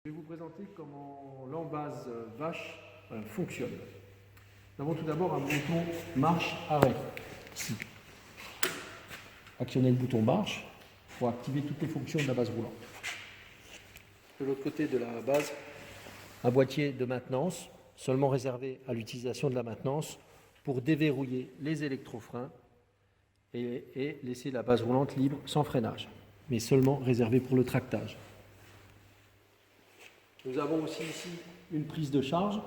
Je vais vous présenter comment l'embase vache fonctionne. Nous avons tout d'abord un bouton marche-arrêt, ici. Actionnez le bouton marche pour activer toutes les fonctions de la base roulante. De l'autre côté de la base, un boîtier de maintenance, seulement réservé à l'utilisation de la maintenance pour déverrouiller les électrofreins et laisser la base roulante libre sans freinage, mais seulement réservé pour le tractage. Nous avons aussi ici une prise de charge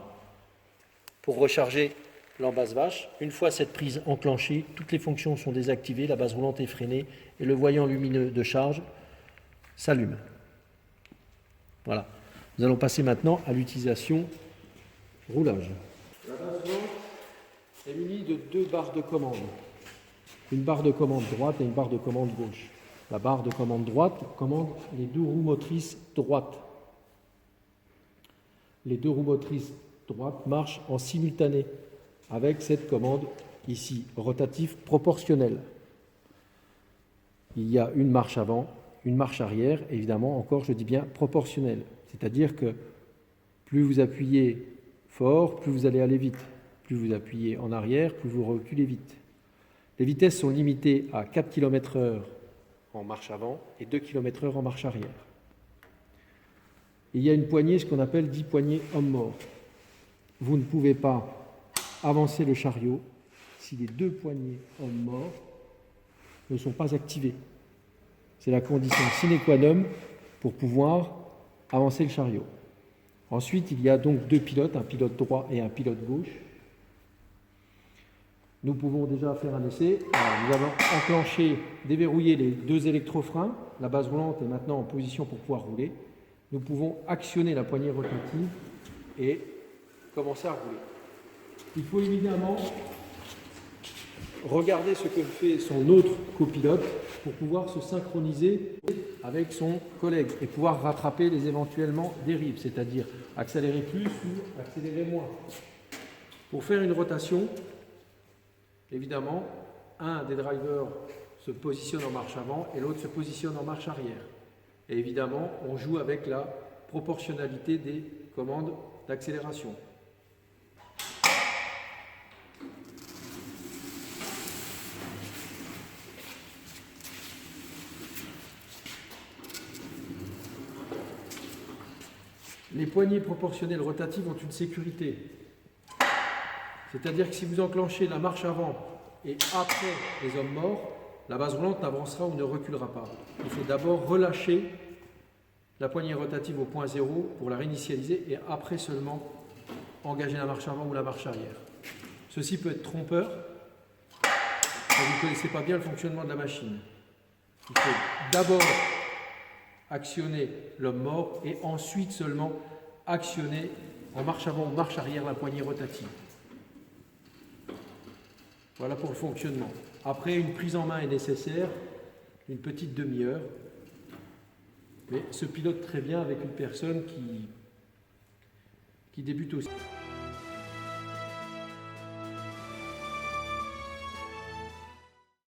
pour recharger l'embase vache. Une fois cette prise enclenchée, toutes les fonctions sont désactivées, la base roulante est freinée et le voyant lumineux de charge s'allume. Voilà. Nous allons passer maintenant à l'utilisation roulage. La base roulante est munie de deux barres de commande. Une barre de commande droite et une barre de commande gauche. La barre de commande droite commande les deux roues motrices droites. Les deux roues motrices droites marchent en simultané avec cette commande ici, rotatif proportionnel. Il y a une marche avant, une marche arrière, évidemment encore, je dis bien proportionnelle. C'est-à-dire que plus vous appuyez fort, plus vous allez aller vite. Plus vous appuyez en arrière, plus vous reculez vite. Les vitesses sont limitées à 4 km/h en marche avant et 2 km/h en marche arrière. Il y a une poignée, ce qu'on appelle 10 poignées homme-mort. Vous ne pouvez pas avancer le chariot si les deux poignées homme-mort ne sont pas activées. C'est la condition sine qua non pour pouvoir avancer le chariot. Ensuite, il y a donc deux pilotes, un pilote droit et un pilote gauche. Nous pouvons déjà faire un essai. Alors, nous avons enclenché, déverrouillé les deux électrofreins. La base roulante est maintenant en position pour pouvoir rouler. Nous pouvons actionner la poignée rotative et commencer à rouler. Il faut évidemment regarder ce que fait son autre copilote pour pouvoir se synchroniser avec son collègue et pouvoir rattraper les éventuellement dérives, c'est-à-dire accélérer plus ou accélérer moins. Pour faire une rotation, évidemment, un des drivers se positionne en marche avant et l'autre se positionne en marche arrière. Et évidemment, on joue avec la proportionnalité des commandes d'accélération. Les poignées proportionnelles rotatives ont une sécurité. C'est-à-dire que si vous enclenchez la marche avant et après les hommes morts, la base roulante n'avancera ou ne reculera pas. Il faut d'abord relâcher la poignée rotative au point zéro pour la réinitialiser et après seulement engager la marche avant ou la marche arrière. Ceci peut être trompeur quand vous ne connaissez pas bien le fonctionnement de la machine. Il faut d'abord actionner l'homme mort et ensuite seulement actionner en marche avant ou marche arrière la poignée rotative. Voilà pour le fonctionnement. Après, une prise en main est nécessaire, une petite demi-heure, mais se pilote très bien avec une personne qui débute aussi.